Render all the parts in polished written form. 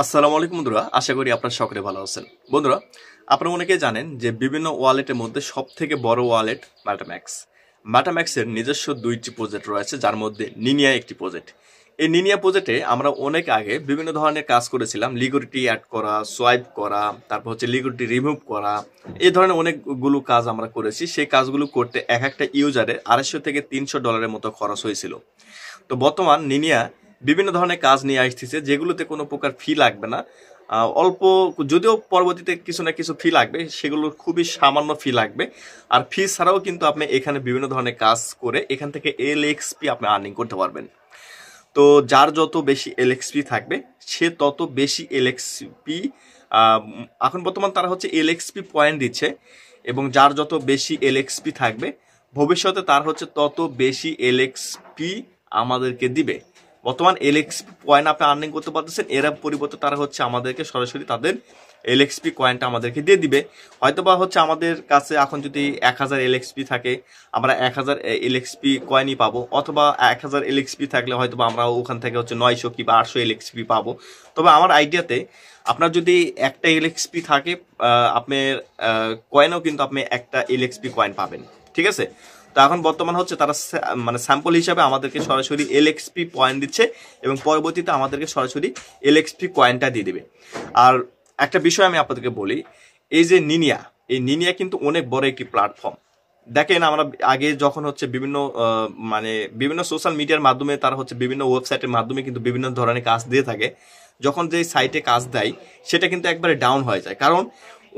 আসসালামু আলাইকুম বন্ধুরা, আশা করি আপনারা সকলে ভালো আছেন। বন্ধুরা, আপনারা অনেকেই জানেন যে বিভিন্ন ওয়ালেটের মধ্যে সব থেকে বড় ওয়ালেট ম্যাটাম্যাক্স। ম্যাটাম্যাক্সের নিজস্ব দুইটি প্রজেক্ট রয়েছে, যার মধ্যে নিনিয়া একটি প্রজেক্ট। এই নিনিয়া প্রজেক্টে আমরা অনেক আগে বিভিন্ন ধরনের কাজ করেছিলাম, লিকুইডিটি অ্যাড করা, সোয়াইপ করা, তারপর হচ্ছে লিকুইডিটি রিমুভ করা, এই ধরনের অনেকগুলো কাজ আমরা করেছি। সেই কাজগুলো করতে এক একটা ইউজারের $250 থেকে $300 মতো খরচ হয়েছিল। তো বর্তমান নিনিয়া বিভিন্ন ধরনের কাজ নিয়ে আসতেছে, যেগুলোতে কোনো প্রকার ফি লাগবে না। অল্প, যদিও পরবর্তীতে কিছু না কিছু ফি লাগবে, সেগুলো খুবই সামান্য ফি লাগবে। আর ফি ছাড়াও কিন্তু আপনি এখানে বিভিন্ন ধরনের কাজ করে এখান থেকে LXP আপনি আর্নিং করতে পারবেন। তো যার যত বেশি LXP থাকবে সে তত বেশি LXP, এখন বর্তমান তারা হচ্ছে LXP পয়েন্ট দিচ্ছে, এবং যার যত বেশি LXP থাকবে ভবিষ্যতে তার হচ্ছে তত বেশি LXP আমাদেরকে দিবে। বর্তমান LXP পয়েন্ট আপনি আর্নিং করতে পারতেছেন, এরা পরিবর্তে তারা হচ্ছে আমাদেরকে সরাসরি তাদের LXP কয়েনটা আমাদেরকে দিয়ে দিবে। হয়তোবা হচ্ছে আমাদের কাছে এখন যদি 1000 LXP থাকে, আমরা 1000 LXP কয়েনই পাবো, অথবা 1000 LXP থাকলে হয়তোবা আমরা ওখান থেকে হচ্ছে 900 কি বা 800 LXP পাবো। তবে আমার আইডিয়াতে আপনার যদি একটা LXP থাকে, আপনার কয়েনও কিন্তু আপনি একটা LXP কয়েন পাবেন, ঠিক আছে। তো এখন বর্তমান হচ্ছে তারা মানে স্যাম্পল হিসাবে আমাদেরকে সরাসরি LXP পয়েন্ট দিচ্ছে, এবং পরবর্তীতে আমাদেরকে সরাসরি LXP কয়েনটা দিয়ে দিবে। আর একটা বিষয় আমি আপনাদেরকে বলি, এই যে নিনিয়া, এই নিনিয়া কিন্তু অনেক বড় একটি প্ল্যাটফর্ম। দেখেন, আমরা আগে যখন হচ্ছে বিভিন্ন সোশ্যাল মিডিয়ার মাধ্যমে তারা হচ্ছে বিভিন্ন ওয়েবসাইটের মাধ্যমে কিন্তু বিভিন্ন ধরনের কাজ দিয়ে থাকে, যখন যে সাইটে কাজ দেয় সেটা কিন্তু একবারে ডাউন হয়ে যায়, কারণ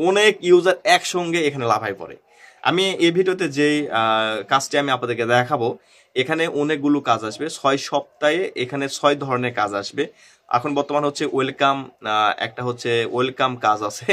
অনেক ইউজার একসঙ্গে এখানে লাফায় পড়ে। আমি এই ভিডিওতে যেই কাজটি আমি আপনাদেরকে দেখাবো, এখানে অনেকগুলো কাজ আসবে 6 সপ্তাহে, এখানে 6 ধরনের কাজ আসবে। এখন বর্তমান হচ্ছে ওয়েলকাম, একটা হচ্ছে ওয়েলকাম কাজ আছে।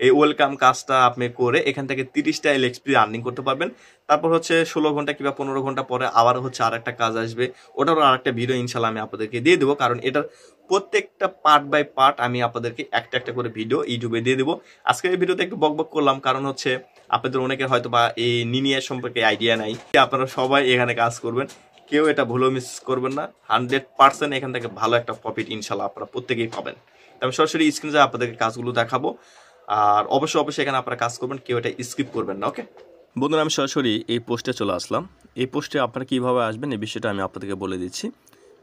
এই ওয়েলকাম কাজটা আপনি করে এখান থেকে 30টা LXP আর্নিং করতে পারবেন। তারপর হচ্ছে 16 ঘন্টা কিংবা 15 ঘন্টা পরে আবার হচ্ছে আর একটা কাজ আসবে, ওটারও আর একটা ভিডিও ইনশাল্লাহ আমি আপনাদেরকে দিয়ে দেবো, কারণ এটার প্রত্যেকটা পার্ট বাই পার্ট আমি আপনাদেরকে একটা একটা করে ভিডিও ইউটিউবে দিয়ে দেবো। আজকের এই ভিডিওতে একটু বকবক করলাম, কারণ হচ্ছে আপনাদের অনেকের হয়তো বা এই নিনিয়া সম্পর্কে আইডিয়া নাই। আপনারা সবাই এখানে কাজ করবেন, কেউ এটা ভুলেও মিস করবেন না। 100% এখান থেকে ভালো একটা প্রফিট ইনশাল্লাহ আপনারা প্রত্যেকেই পাবেন। আমি সরাসরি স্ক্রিনে যা আপনাদেরকে কাজগুলো দেখাবো, আর অবশ্যই এখানে আপনারা কাজ করবেন, কেউ এটা স্কিপ করবেন না। ওকে বন্ধুরা, আমি সরাসরি এই পোস্টে চলে আসলাম। এই পোস্টে আপনারা কীভাবে আসবেন এই বিষয়টা আমি আপনাদেরকে বলে দিচ্ছি।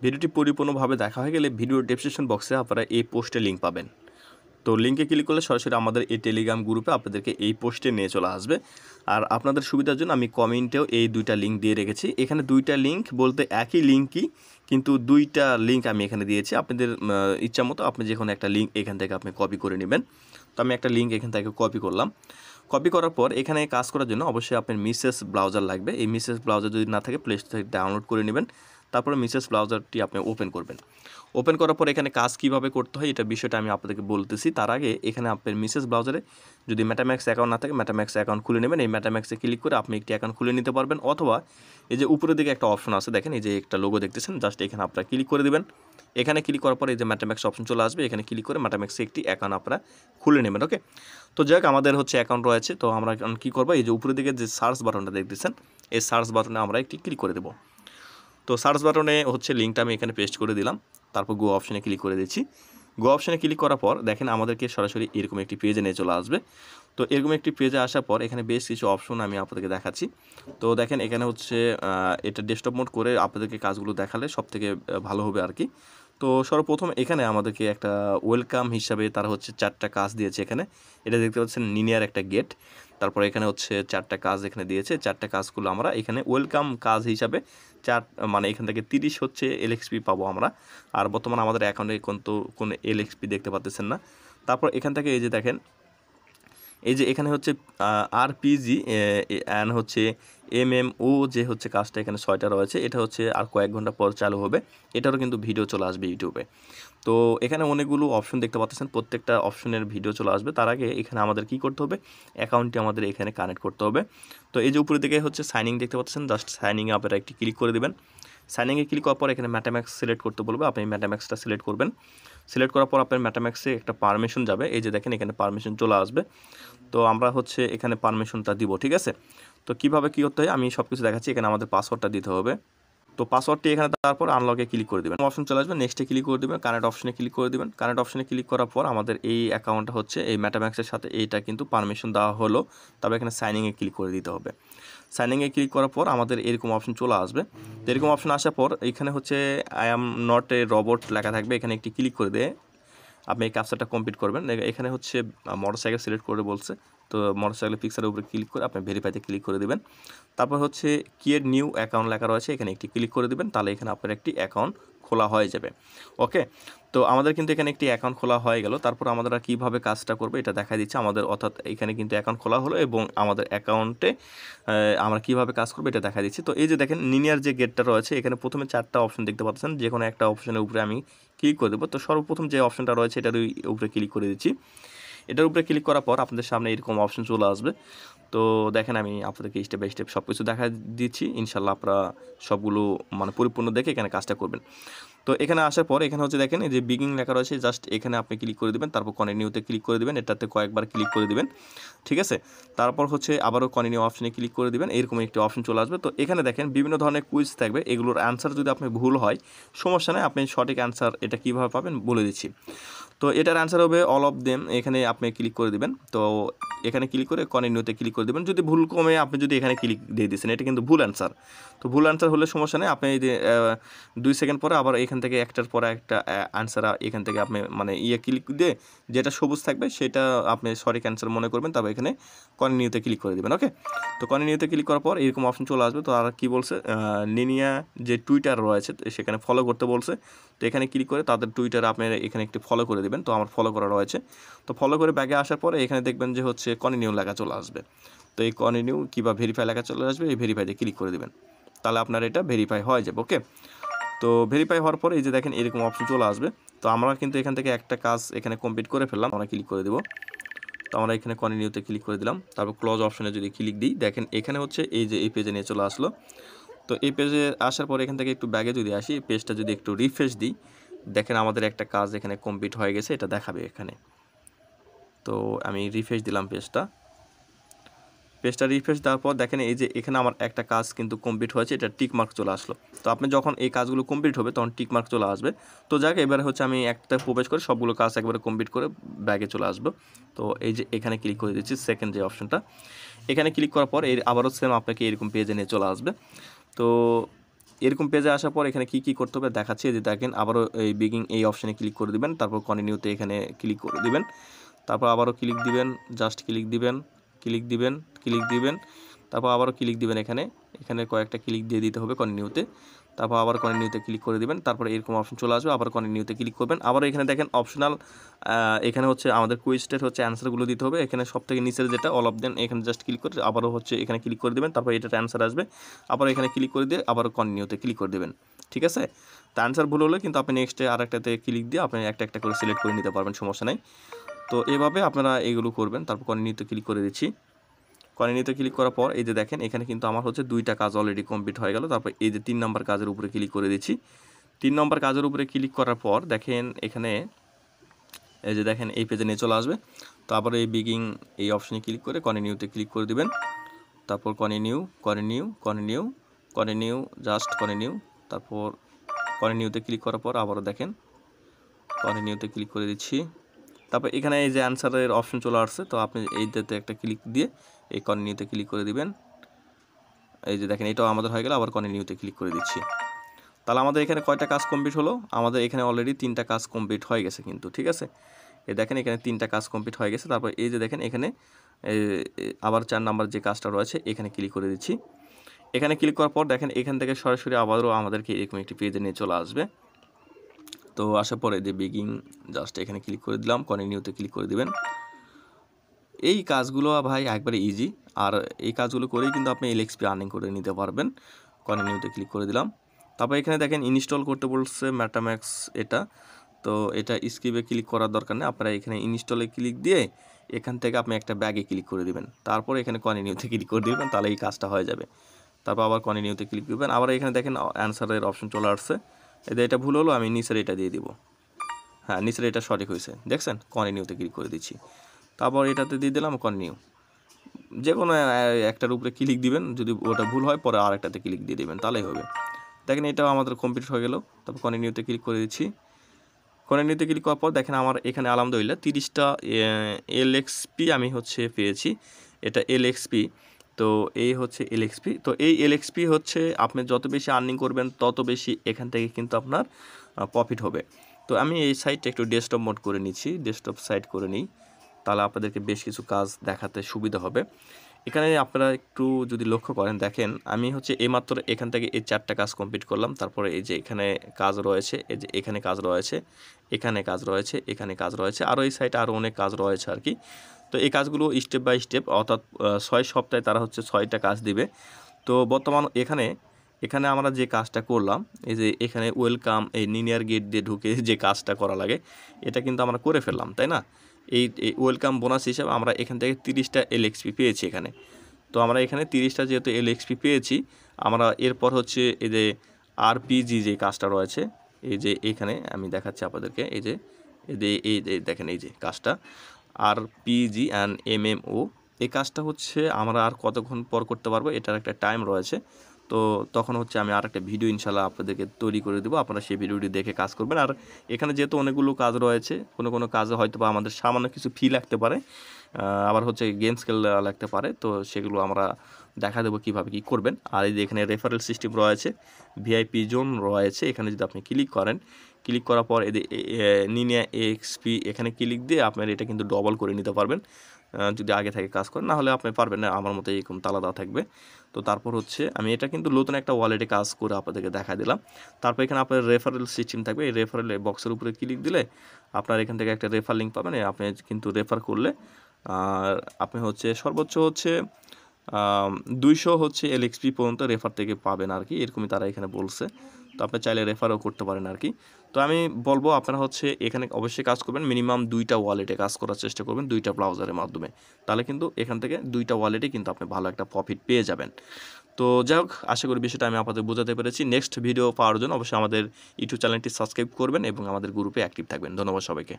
ভিডিওটি পরিপূর্ণভাবে দেখা হয়ে গেলে ভিডিওর ডেসক্রিপশন বক্সে আপনারা এই পোস্টে লিঙ্ক পাবেন। তো লিঙ্কে ক্লিক করলে সরাসরি আমাদের এই টেলিগ্রাম গ্রুপে আপনাদেরকে এই পোস্টে নিয়ে চলে আসবে। আর আপনাদের সুবিধার জন্য আমি কমেন্টেও এই দুইটা লিঙ্ক দিয়ে রেখেছি। এখানে দুইটা লিঙ্ক বলতে একই লিঙ্কই, কিন্তু দুইটা লিঙ্ক আমি এখানে দিয়েছি। আপনাদের ইচ্ছা মতো আপনি যে কোনো একটা লিঙ্ক এখান থেকে আপনি কপি করে নেবেন। তো আমি একটা লিঙ্ক এখান থেকে কপি করলাম। কপি করার পর এখানে কাজ করার জন্য অবশ্যই আপনার মিসেস ব্রাউজার লাগবে। এই মিসেস ব্রাউজার যদি না থাকে প্লে স্টোর থেকে ডাউনলোড করে নেবেন। তারপরে মিসেস ব্রাউজারটি আপনি ওপেন করবেন। ওপেন করার পর এখানে কাজ কিভাবে করতে হয় এটা বিষয়টা আমি আপনাদেরকে বলতেছি। তার আগে এখানে আপনার মিসেস ব্রাউজারে যদি ম্যাটাম্যাক্স অ্যাকাউন্ট না থাকে, ম্যাটাম্যাক্স অ্যাকাউন্ট খুলে নেবেন। এই ম্যাটাম্যাক্সে ক্লিক করে আপনি একটি অ্যাকাউন্ট খুলে নিতে পারবেন, অথবা এই যে উপরের দিকে একটা অপশন আছে, দেখেন এই যে একটা লোগো দেখতেছেন, জাস্ট এখানে আপনারা ক্লিক করে দেবেন। এখানে ক্লিক করার পর এই যে ম্যাটাম্যাক্স অপশন চলে আসবে, এখানে ক্লিক করে ম্যাটাম্যাক্সে একটি অ্যাকাউন্ট আপনারা খুলে নেবেন। ওকে, তো যাক আমাদের হচ্ছে অ্যাকাউন্ট রয়েছে, তো আমরা কী করবো, এই যে উপরের দিকে যে সার্চ বাটনটা দেখতেছেন, এই সার্চ বাটনে আমরা একটি ক্লিক করে দেবো। তো সার্চ বাটনে হচ্ছে লিঙ্কটা আমি এখানে পেস্ট করে দিলাম। তারপর গো অপশানে ক্লিক করে দিচ্ছি। গো অপশানে ক্লিক করার পর দেখেন আমাদেরকে সরাসরি এরকম একটি পেজে নিয়ে চলে আসবে। তো এরকম একটি পেজে আসার পর এখানে বেশ কিছু অপশন আমি আপনাদেরকে দেখাচ্ছি। তো দেখেন এখানে হচ্ছে এটা ডেস্কটপ মোড করে আপনাদেরকে কাজগুলো দেখালে সবথেকে ভালো হবে আর কি। তো সর্বপ্রথম এখানে আমাদেরকে একটা ওয়েলকাম হিসাবে তারা হচ্ছে 4টা কাজ দিয়েছে। এখানে এটা দেখতে পাচ্ছেন নিনিয়ার একটা গেট। তারপরে এখানে হচ্ছে 4টা কাজ এখানে দিয়েছে। 4টা কাজগুলো আমরা এখানে ওয়েলকাম কাজ হিসাবে এখান থেকে 30 হচ্ছে LXP পাবো আমরা। আর বর্তমানে আমাদের অ্যাকাউন্টে কোনো LXP দেখতে পাচ্ছেন না। তারপর এখান থেকে এই যে দেখেন, এই যে এখানে হচ্ছে RPG অ্যান্ড হচ্ছে MMO যে হচ্ছে কাজটা এখানে 6টা রয়েছে, এটা হচ্ছে আর কয়েক ঘন্টা পর চালু হবে। এটারও কিন্তু ভিডিও চলে আসবে ইউটিউবে। তো এখানে অনেকগুলো অপশন দেখতে পাচ্ছেন, প্রত্যেকটা অপশনের ভিডিও চলে আসবে। তার আগে এখানে আমাদের কি করতে হবে, অ্যাকাউন্টটি আমাদের এখানে কানেক্ট করতে হবে। তো এই যে উপরের দিকে হচ্ছে সাইনিং দেখতে পাচ্ছেন, জাস্ট সাইনিংয়ে আপনারা একটি ক্লিক করে দেবেন। সাইনিংয়ে ক্লিক করার পর এখানে ম্যাটাম্যাক্স সিলেক্ট করতে বলবে, আপনি ম্যাটাম্যাক্সটা সিলেক্ট করবেন। সিলেক্ট করার পর আপনার ম্যাটাম্যাক্সে একটা পারমিশন যাবে, এই যে দেখেন এখানে পারমিশন চলে আসবে। তো আমরা হচ্ছে এখানে পারমিশনটা দিব, ঠিক আছে। তো কিভাবে কী করতে হয় আমি সব কিছু দেখাচ্ছি। এখানে আমাদের পাসওয়ার্ডটা দিতে হবে। তো পাসওয়ার্ডটি এখানে দেওয়ার পর আনলকে ক্লিক করে দেবেন, অপশন চলে আসবে, নেক্সটে ক্লিক করে দেবেন, কানেক্ট অপশনে ক্লিক করে দেবেন। কানেক্ট অপশনে ক্লিক করার পর আমাদের এই অ্যাকাউন্টটা হচ্ছে এই মেটাম্যাক্সের সাথে এইটা কিন্তু পারমিশন দেওয়া হলো। তবে এখানে সাইনিংয়ে ক্লিক করে দিতে হবে। সাইনিংয়ে ক্লিক করার পর আমাদের এরকম অপশন চলে আসবে। তো এরকম অপশন আসার পর এখানে হচ্ছে I am not a robot লেখা থাকবে, এখানে একটি ক্লিক করে দিয়ে আপনি এই ক্যাপচারটা কমপ্লিট করবেন। এখানে হচ্ছে মোটরসাইকেল সিলেক্ট করে বলছে, তো মোটরসাইকেলের পিকচারের উপরে ক্লিক করে আপনি ভেরিফাইতে ক্লিক করে দেবেন। তারপর হচ্ছে ক্রিয়েট নিউ অ্যাকাউন্ট লেখা রয়েছে, এখানে একটি ক্লিক করে দেবেন, তাহলে এখানে আপনার একটি অ্যাকাউন্ট খোলা হয়ে যাবে। ওকে, তো আমাদের কিন্তু এখানে একটি অ্যাকাউন্ট খোলা হয়ে গেল। তারপর আমরা কীভাবে কাজটা করবো এটা দেখা দিচ্ছে আমাদের, অর্থাৎ এখানে কিন্তু অ্যাকাউন্ট খোলা হলো এবং আমাদের অ্যাকাউন্টে আমরা কীভাবে কাজ করবো এটা দেখা দিচ্ছি। তো এই যে দেখেন লিনিয়ার যে গেটটা রয়েছে, এখানে প্রথমে 4টা অপশন দেখতে পাচ্ছেন, যে কোনো একটা অপশনের উপরে আমি ক্লিক করে দেবো। তো সর্বপ্রথম যে অপশনটা রয়েছে এটার উপরে ক্লিক করে দিচ্ছি। এটার উপরে ক্লিক করার পর আপনাদের সামনে এরকম অপশন চলে আসবে। তো দেখেন আমি আপনাদেরকে স্টেপ বাই স্টেপ সব কিছু দেখা দিচ্ছি, ইনশাল্লাহ আপনারা সবগুলো মানে পরিপূর্ণ দেখে এখানে কাজটা করবেন। তো এখানে আসার পর এখানে হচ্ছে দেখেন এই যে বিগিং লেখা রয়েছে, জাস্ট এখানে আপনি ক্লিক করে দেবেন, তারপর কন্টিনিউতে ক্লিক করে দেবেন, এটাতে কয়েকবার ক্লিক করে দেবেন, ঠিক আছে। তারপর হচ্ছে আবারও কন্টিনিউ অপশনে ক্লিক করে দেবেন, এরকম একটি অপশন চলে আসবে। তো এখানে দেখেন বিভিন্ন ধরনের কুইজ থাকবে, এগুলোর অ্যান্সার যদি আপনি ভুল হয় সমস্যা নেই, আপনি সঠিক অ্যান্সার এটা কীভাবে পাবেন বলে দিচ্ছি। তো এটার অ্যান্সার হবে অল অফ দেম, এখানে আপনি ক্লিক করে দেবেন। তো এখানে ক্লিক করে কন্টিনিউতে ক্লিক করে দেবেন। যদি ভুল কমে আপনি যদি এখানে ক্লিক দিয়ে দিচ্ছেন, এটা কিন্তু ভুল অ্যান্সার। তো ভুল অ্যান্সার হলে সমস্যা নেই, আপনি এই যে 2 সেকেন্ড পরে আবার এখান থেকে একটার পরে একটা অ্যান্সার এখান থেকে আপনি মানে ক্লিক দিয়ে যেটা সবুজ থাকবে সেটা আপনি সঠিক অ্যান্সার মনে করবেন, তারপর এখানে কন্টিনিউতে ক্লিক করে দেবেন। ওকে, তো কন্টিনিউতে ক্লিক করার পর এরকম অপশন চলে আসবে। তো আর কী বলছে, লিনিয়া যে টুইটার রয়েছে সেখানে ফলো করতে বলছে। তো এখানে ক্লিক করে তাদের টুইটার আপনি এখানে একটি ফলো করে দেবেন। তো আমার ফলো করা রয়েছে, তো ফলো করে ব্যাগে আসার পরে এখানে দেখবেন যে হচ্ছে কন্টিনিউ লেখা চলে আসবে। তো এই কন্টিনিউ কিংবা ভেরিফাই লেখা চলে আসবে, এই ভেরিফাইতে ক্লিক করে দেবেন, তাহলে আপনার এটা ভেরিফাই হয়ে যাবে। ওকে, তো ভেরিফাই হওয়ার পরে এই যে দেখেন এরকম অপশন চলে আসবে। তো আমরা কিন্তু এখান থেকে একটা কাজ এখানে কমপ্লিট করে ফেললাম, আমরা ক্লিক করে দেবো। তো আমরা এখানে কন্টিনিউতে ক্লিক করে দিলাম, তারপর ক্লোজ অপশনে যদি ক্লিক দিই, দেখেন এখানে হচ্ছে এই যে এই পেজে নিয়ে চলে আসলো। তো এই পেজে আসার পরে এখান থেকে একটু ব্যাগে যদি আসি, পেজটা যদি একটু রিফ্রেশ দিই, দেখেন আমাদের একটা কাজ এখানে কমপ্লিট হয়ে গেছে, এটা দেখাবে এখানে। তো আমি রিফ্রেশ দিলাম পেজটা রিফ্রেশ দেওয়ার পর দেখেন এই যে এখানে আমার একটা কাজ কিন্তু কমপ্লিট হয়েছে, এটা টিক মার্ক চলে আসলো। তো আপনি যখন এই কাজগুলো কমপ্লিট হবে তখন টিক মার্ক চলে আসবে। তো যাক, এবারে হচ্ছে আমি একটা প্রবেশ করে সবগুলো কাজ একবারে কমপ্লিট করে ব্যাগে চলে আসবো। তো এই যে এখানে ক্লিক করে দিচ্ছি, সেকেন্ড যে অপশনটা, এখানে ক্লিক করার পর আবারও সেম আপনাকে এরকম পেজে নিয়ে চলে আসবে। তো এরকম পেজে আসার পর এখানে কী করতে হবে দেখাচ্ছি, যে দেখেন আবারও এই বিগিং এই অপশানে ক্লিক করে দিবেন, তারপর কন্টিনিউতে এখানে ক্লিক করে দিবেন, তারপর আবারও ক্লিক দিবেন, জাস্ট ক্লিক দিবেন, তারপর আবারও ক্লিক দিবেন, এখানে কয়েকটা ক্লিক দিয়ে দিতে হবে কন্টিনিউতে, তারপর আবার কন্টিনিউতে ক্লিক করে দিবেন, তারপর এরকম অপশন চলে আসবে, আবার কন্টিনিউতে ক্লিক করবেন। আবার এখানে দেখেন অপশনাল, এখানে হচ্ছে আমাদের কুইজটের হচ্ছে অ্যান্সারগুলো দিতে হবে, এখানে সব থেকে নিচের যেটা অল অফ দেন, এখানে জাস্ট ক্লিক করে আবারও হচ্ছে এখানে ক্লিক করে দেবেন, তারপর এটার অ্যান্সার আসবে, আবার এখানে ক্লিক করে দিয়ে আবার কন্টিনিউতে ক্লিক করে দেবেন, ঠিক আছে। তো অ্যান্সার ভুল হলে কিন্তু আপনি নেক্সটে আরেকটাতে ক্লিক দিয়ে আপনি একটা একটা করে সিলেক্ট করে নিতে পারবেন, সমস্যা নেই। তো এভাবে আপনারা এগুলো করবেন। তারপর কন্টিনিউতে ক্লিক করে দিচ্ছি, কন্টিনিউতে ক্লিক করার পর এই যে দেখেন এখানে কিন্তু আমার হচ্ছে 2টা কাজ অলরেডি কমপ্লিট হয়ে গেল। তারপর এই যে 3 নম্বর কাজের উপরে ক্লিক করে দিচ্ছি, 3 নম্বর কাজের উপরে ক্লিক করার পর দেখেন এখানে এই যে দেখেন এই পেজে নিয়ে চলে আসবে। তো আবার এই বিগিং এই অপশনে ক্লিক করে কন্টিনিউতে ক্লিক করে দিবেন, তারপর কন্টিনিউ জাস্ট কন্টিনিউ, তারপর কন্টিনিউতে ক্লিক করার পর আবারও দেখেন কন্টিনিউতে ক্লিক করে দিচ্ছি, তারপর এখানে এই যে অ্যান্সারের অপশন চলে আসছে। তো আপনি এইটাতে একটা ক্লিক দিয়ে এই কন্টিনিউতে ক্লিক করে দিবেন, এই যে দেখেন এটাও আমাদের হয়ে গেল, আবার কন্টিনিউতে ক্লিক করে দিচ্ছি। তাহলে আমাদের এখানে কয়টা কাজ কমপ্লিট হলো, আমাদের এখানে অলরেডি 3টা কাজ কমপ্লিট হয়ে গেছে কিন্তু, ঠিক আছে। এই দেখেন এখানে 3টা কাজ কমপ্লিট হয়ে গেছে। তারপর এই যে দেখেন এখানে আবার 4 নাম্বার যে কাজটা রয়েছে এখানে ক্লিক করে দিচ্ছি। এখানে ক্লিক করার পর দেখেন এখান থেকে সরাসরি আবারও আমাদেরকে এরকম একটি পেজে নিয়ে চলে আসবে। তো আসার পরে যে বিগিং জাস্ট এখানে ক্লিক করে দিলাম, কন্টিনিউতে ক্লিক করে দিবেন। এই কাজগুলো ভাই একবারে ইজি, আর এই কাজগুলো করেই কিন্তু আপনি LXP আর্নিং করে নিতে পারবেন। কন্টিনিউতে ক্লিক করে দিলাম, তারপর এখানে দেখেন ইনস্টল করতে বলছে মেটাম্যাক্স এটা। তো এটা স্ক্রিপে ক্লিক করার দরকার নেই, আপনারা এখানে ইনস্টলে ক্লিক দিয়ে এখান থেকে আপনি একটা ব্যাগে ক্লিক করে দিবেন, তারপর এখানে কন্টিনিউতে ক্লিক করে দিবেন, তাহলে এই কাজটা হয়ে যাবে। তারপর আবার কন্টিনিউতে ক্লিক দিবেন, আবার এখানে দেখেন অ্যান্সারের অপশন চলে আসছে। এটা ভুল হলো, আমি নিচের এটা দিয়ে দিব, হ্যাঁ নিচের এটা সঠিক হয়েছে, দেখছেন। কন্টিনিউতে ক্লিক করে দিচ্ছি, তারপর এটাতে দিয়ে দিলাম কন্টিনিউ। যে কোনো একটার উপরে ক্লিক দিবেন, যদি ওটা ভুল হয় পরে আরেকটাতে ক্লিক দিয়ে দেবেন, তাহলেই হবে। দেখেন এটাও আমাদের কমপ্লিট হয়ে গেল। তারপর কন্টিনিউতে ক্লিক করে দিচ্ছি। কন্টিনিউতে ক্লিক করার পর দেখেন আমার এখানে আলহামদুলিল্লাহ 30টা LXP আমি হচ্ছে পেয়েছি। এটা LXP, তো এই হচ্ছে LXP। তো এই LXP হচ্ছে আপনি যত বেশি আর্নিং করবেন তত বেশি এখান থেকে কিন্তু আপনার প্রফিট হবে। তো আমি এই সাইটটা একটু ডেস্কটপ মোড করে নিচ্ছি, ডেস্কটপ সাইট করে নিই, তাহলে আপনাদেরকে বেশ কিছু কাজ দেখাতে সুবিধা হবে। এখানে আপনারা একটু যদি লক্ষ্য করেন, দেখেন আমি হচ্ছে এইমাত্র এখান থেকে এই 4টা কাজ কমপ্লিট করলাম। তারপরে এই যে এখানে কাজ রয়েছে, এই যে এখানে কাজ রয়েছে, এখানে কাজ রয়েছে, এখানে কাজ রয়েছে, আরও এই সাইটে আরও অনেক কাজ রয়েছে আর কি। তো এই কাজগুলো স্টেপ বাই স্টেপ, অর্থাৎ 6 সপ্তাহে তারা হচ্ছে 6টা কাজ দিবে। তো বর্তমান এখানে আমরা যে কাজটা করলাম, এই যে এখানে ওয়েলকাম, এই লিনিয়ার গেট দিয়ে ঢুকে যে কাজটা করা লাগে, এটা কিন্তু আমরা করে ফেললাম, তাই না? এই ওয়েলকাম বোনাস হিসাবে আমরা এখান থেকে 30টা LXP পেয়েছি এখানে। তো আমরা এখানে 30টা যেহেতু LXP পেয়েছি, আমরা এরপর হচ্ছে এই যে RPG যে কাজটা রয়েছে, এই যে এখানে আমি দেখাচ্ছি আপনাদেরকে, এই যে দেখেন এই যে কাজটা RPG অ্যান্ড MMO, এই কাজটা হচ্ছে আমরা আর কতক্ষণ পর করতে পারবো, এটার একটা টাইম রয়েছে। তো তখন হচ্ছে আমি আর একটা ভিডিও ইনশাল্লাহ আপনাদেরকে তৈরি করে দেবো, আপনারা সেই ভিডিওটি দেখে কাজ করবেন। আর এখানে যেহেতু অনেকগুলো কাজ রয়েছে, কোনো কাজে হয়তো বা আমাদের সামান্য কিছু ফি লাগতে পারে, আবার হচ্ছে গেমস খেলতে লাগতে পারে, তো সেগুলো আমরা দেখা দেবো কীভাবে কী করবেন। আর এই যে এখানে রেফারেল সিস্টেম রয়েছে, VIP জোন রয়েছে, এখানে যদি আপনি ক্লিক করেন, ক্লিক করার পর এই লিনিয়া XP এখানে ক্লিক দিয়ে আপনার এটা কিন্তু ডবল করে নিতে পারবেন যদি আগে থেকে কাজ করেন, না হলে আপনি পারবেন না, আমার মতো এরকম তালা দেওয়া থাকবে। তো তারপর হচ্ছে আমি এটা কিন্তু নতুন একটা ওয়ালেটে কাজ করে আপনাদেরকে দেখা দিলাম। তারপর এখানে আপনার রেফারেল সিস্টেম থাকবে, এই রেফারেল বক্সের উপরে ক্লিক দিলে আপনার এখান থেকে একটা রেফার লিঙ্ক পাবেন, আপনি কিন্তু রেফার করলে আর আপনি হচ্ছে সর্বোচ্চ হচ্ছে 200 হচ্ছে LXP পর্যন্ত রেফার থেকে পাবেন আর কি, এরকমই তারা এখানে বলছে। তো আপনি চাইলে রেফারও করতে পারেন আর কি। তো আমি বলবো আপনারা হচ্ছে এখানে অবশ্যই কাজ করবেন, মিনিমাম 2টা ওয়ালেটে কাজ করার চেষ্টা করবেন, 2টা ব্রাউজারের মাধ্যমে, তাহলে কিন্তু এখান থেকে 2টা ওয়ালেটে কিন্তু আপনি ভালো একটা প্রফিট পেয়ে যাবেন। তো যাই হোক, আশা করি বিষয়টা আমি আপনাদের বোঝাতে পেরেছি। নেক্সট ভিডিও পাওয়ার জন্য অবশ্যই আমাদের ইউটিউব চ্যানেলটি সাবস্ক্রাইব করবেন এবং আমাদের গ্রুপে অ্যাক্টিভ থাকবেন। ধন্যবাদ সবাইকে।